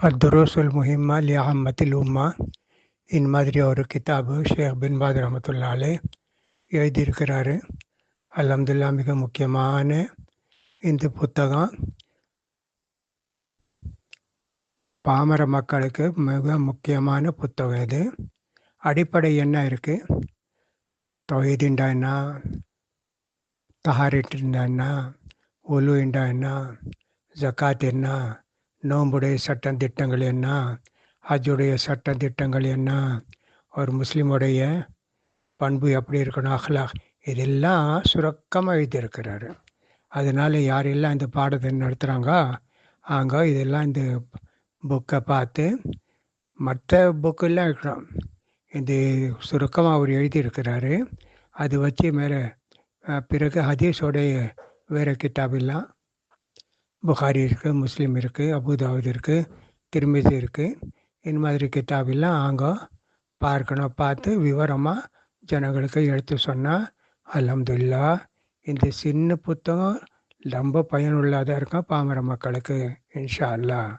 அத்துருசுல் முஹிம்மா லியாமத்தில் உம்மா இன் மாதிரி ஒரு கிதாபு ஷேக் பின் பாஸ் ரஹமத்துல்லா அலைஹ் எழுதியிருக்கிறாரு. அல்ஹம்துலில்லாஹ், மிக முக்கியமான இந்த புத்தகம் பாமர மக்களுக்கு மிக முக்கியமான புத்தகம். இது அடிப்படை என்ன இருக்குது, தௌஹீதுண்டா என்ன, தஹாரத்துண்டா என்ன, உலுண்டா என்ன, ஜக்காத் என்ன, நோம்புடைய சட்டம் திட்டங்கள் என்ன, ஹஜ்ஜுடைய சட்ட திட்டங்கள் என்ன, ஒரு முஸ்லீமுடைய பண்பு எப்படி இருக்கணும், அஹ்லாக், இதெல்லாம் சுருக்கமாக எழுதியிருக்கிறாரு. அதனால் யாரெல்லாம் இந்த பாடத்தை நடத்துகிறாங்க அவங்க இதெல்லாம் இந்த புக்கை பார்த்து மற்ற புக்கெல்லாம் இருக்கணும், இது சுருக்கமாக அவர் எழுதியிருக்கிறாரு. அது வச்சு மேலே பிறகு ஹதீஸோடைய வேறு கிதாபெல்லாம் புகாரி இருக்குது, முஸ்லீம் இருக்குது, அபூதாவுத் இருக்குது, திர்மிதி இருக்குது. இந்த மாதிரி கிதாபெல்லாம் அவங்க பார்க்கணும். பார்த்து விவரமாக ஜனங்களுக்கு எடுத்து சொன்னால் அல்ஹம்துலில்லாஹ் இந்த சின்ன புத்தகம் ரொம்ப பயனுள்ளதாக இருக்கும் பாமர மக்களுக்கு, இன்ஷா அல்லாஹ்.